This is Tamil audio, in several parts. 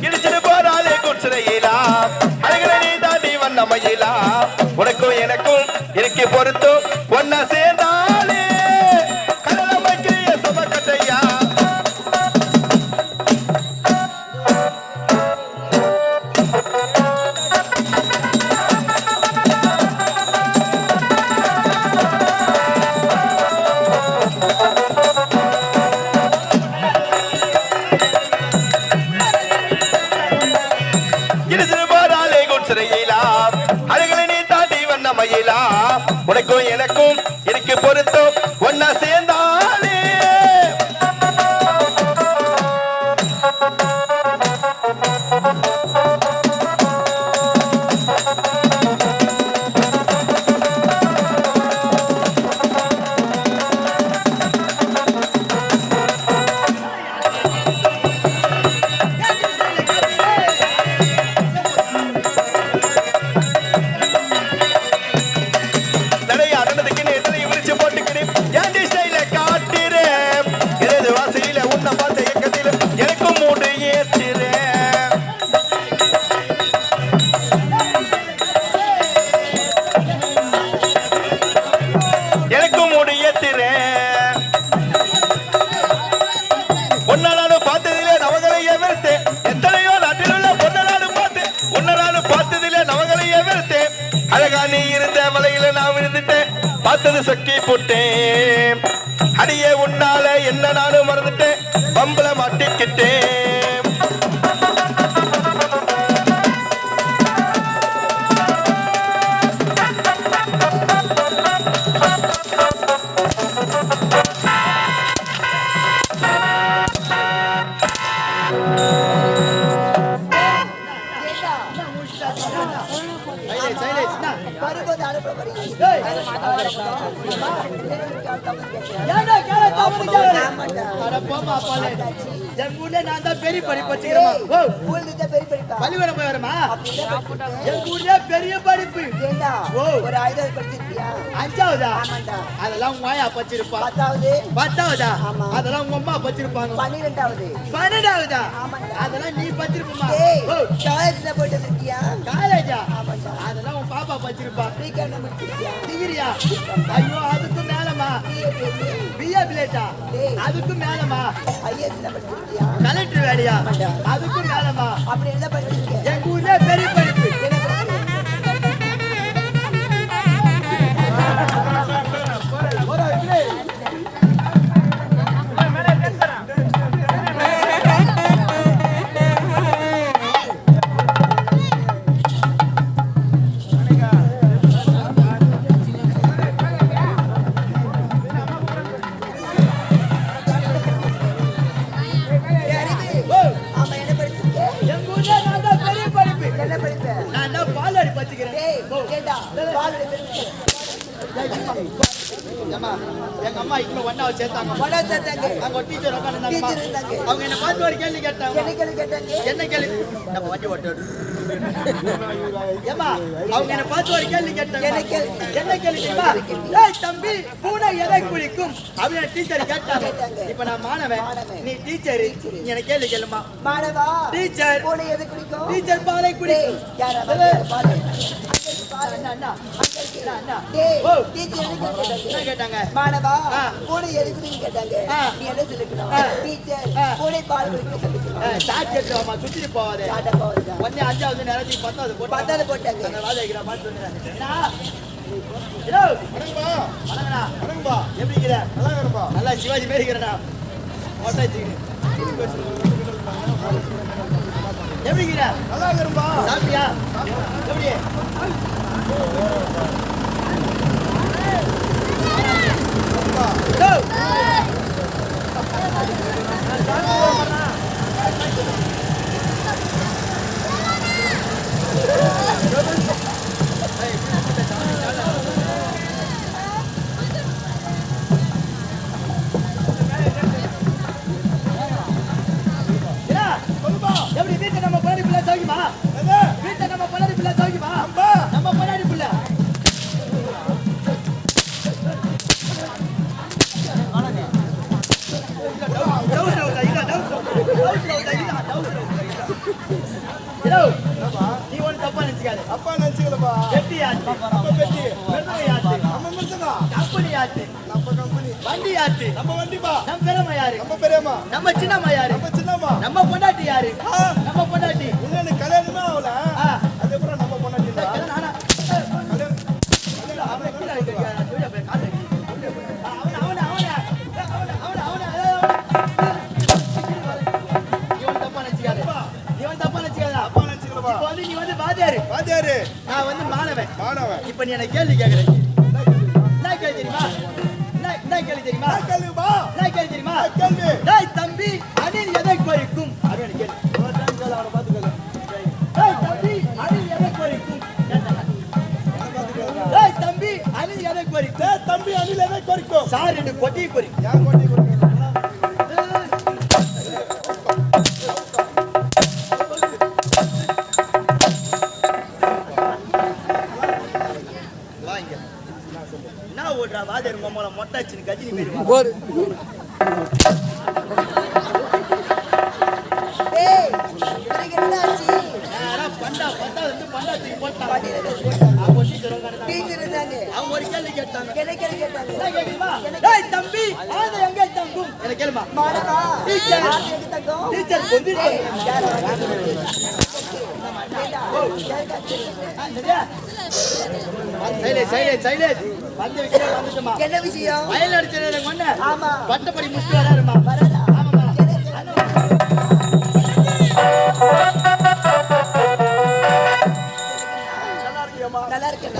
இடிச்சிட்டு போறாளே குச்சிரையிலா அழகனை நீ தாண்டி வந்த மயிலா உனக்கும் எனக்கும் இருக்கு பொருத்தும் ஒன்னா சேர்ந்தாலே கடல வைக்கிறிய சுபக்கட்டையா அழகனை நீ தாண்டி வந்த மயிலா உனக்கும் எனக்கும் இருக்கு பொருத்தம் ஒன்னா சேர்ந்தாலே பார்த்தது சக்கி போட்டேன் அடியே உன்னால என்ன நானும் மறந்துட்டேன் பம்பள மாட்டிக்கிட்டேன் பெரிய படிப்பு பெரிய படிப்பு ஒரு 5வது படிச்சிருக்கியா 5வதா அதெல்லாம் உங்க ஆயா படிச்சிருப்பா 10வதா அதெல்லாம் உங்க அம்மா படிச்சிருப்பாங்க 12வதா அதெல்லாம் நீ படிச்சிருப்பா காலேஜ்ல போயிட்டு இருக்கியா காலேஜா அதெல்லாம் உன் பாப்பா படிச்சிருப்பா டிகிரியா ஐயோ அதுக்கு மேலமா பிஏ பிளேட்டா அதுக்கு மேலமா கலெக்டர் வேலையா அதுக்கு மேலமா அப்படி என்ன படிச்சிருக்கீங்க எங்க ஊர்ல பெரிய படிப்பு எங்க அம்மா இப்ப ஒண்ணாவை சேர்த்தாங்க அங்க டீச்சர் உட்காந்துருந்தாங்க அவங்க என்ன பார்த்து ஒரு கேள்வி கேட்டாங்க என்ன கேள்வி நம்ம வண்டி ஓட்டு ஏமா அவங்க என்ன பார்த்து ஒரு கேள்வி கேட்டாங்க என்ன கேள்வி தம்பி பூனை எதை குளிக்கும் அப்படின்னு டீச்சர் கேட்டாங்க இப்ப நான் மாணவன் நீ டீச்சர் என்ன கேள்வி கேளுமா மாணவா டீச்சர் பூனை எதை குளிக்கும் டீச்சர் பாலை குடிக்கும் மாணவா பூனை எதை குடிக்கும் கேட்டாங்க நீ என்ன சொல்லிக்கணும் டீச்சர் பூனை பால் குடிக்கும் சுத்திட்டு போவாது ஒன்னே 5வது நேரத்தி 10வது போட்டாங்க எப்படி நல்லா சிவாஜி பேர் இருக்கிறா எப்படி நல்லா இருப்பா சாப்பிட்டியா எப்படி வீட்டை நம்ம பழனி பிள்ளை சௌக்கியமா வீட்டை நம்ம பழனி பிள்ளை சௌக்கியமா நம்ம பழனி பிள்ளை நினைச்சுக்காது. அப்பா நினைச்சுக்கலப்பா. வெட்டி ஆச்சு. நம்ம வெட்டி. மிருதங்க ஆச்சு. நம்ம மிருதங்கா. கம்பெனி ஆச்சு. நம்ம கம்பெனி. வண்டி ஆச்சு. நம்ம வண்டிப்பா. நம்ம பெரியம்மா யாரு? நம்ம பெரியம்மா. நம்ம சின்னம்மா யாரு? நம்ம சின்னம்மா. நம்ம பொண்டாட்டி யாரு? நம்ம பொண்டாட்டி. இன்னொன்னு கல்யாணமே ஆகல. அது அப்புறம் நம்ம பொண்டாட்டிடா. நானா? நீ வந்து வாத்தியாரு, நான் வந்து மாணவன். இப்ப நீ என்ன கேள்வி கேக்குற. என்ன கேள்வி தெரியுமா? என்ன கேள்வி தெரியுமா? என்ன கேள்வி தெரியுமா? டேய் தம்பி, அணில் எதை குறிக்கும்? அப்படின்னு கேள்வி. டேய் தம்பி, அணில் எதை குறிக்கும்? டேய் தம்பி, அணில் எதை குறிக்கும்? டேய் தம்பி, அணில் எதை குறிக்கும்? சார் ரெண்டு கொட்டியை குறிக்கும். யார் கொட்டி குறிக்கும்? என்ன ஓடுறா வாத்தியார் மொம்மல மொட்டாச்சின்னு கஜினி பேரு ஒரு ஏய் எனக்கு என்னடாச்சு பண்டா வந்து பண்டா தூக்கி போட்டான். டீச்சர் தானே அவங்க ஒரு கேள்வி கேட்டாங்க. கேட்டாங்க என்ன கேக்குமா? டேய் தம்பி, ஆதை எங்க தங்கும்? என்ன கேளுமா? மாடவா டீச்சர் எங்க தங்கம் டீச்சர் கொண்டு சைலேஜ் வந்து விஷயம் வந்துட்டுமா? என்ன விஷயம்? வயல் அடிச்சது கொண்ட ஆமா பட்டப்படி முடிச்சுட்டு வராருமா. வரடா ஆமாமா. நல்லா இருக்கேன்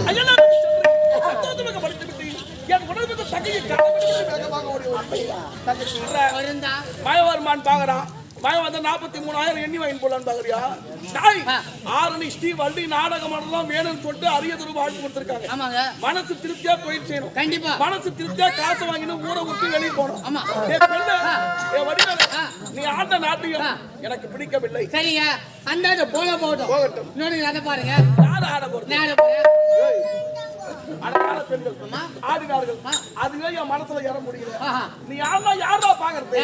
மயவர்மான் பாக்குறான். மயம் வந்து 43,000 எண்ணி வாங்கி போலான்னு பாக்குறியா? ஆரணி ஸ்ரீ வள்ளி நாடகம் எல்லாம் வேணும்னு சொல்லிட்டு அரியதொரு வாழ்த்து கொடுத்திருக்காங்க. ஆமாங்க. மனசு திருப்தியா தொழில் செய்யணும். கண்டிப்பா. மனசு திருப்தியா காசு வாங்கினு ஊரை விட்டு வெளியே போகணும். ஆமா. நீ ஆண்ட நாட்டியம் எனக்கு பிடிக்கவில்லை. சரிங்க, அந்த போகட்டும். இன்னொரு அதை பாருங்க. யார் ஆட போறது? அழகான பெண்கள் ஆடினார்கள். அதுவே என் மனசுல ஏற முடியல. நீ யாரா பாக்குறது?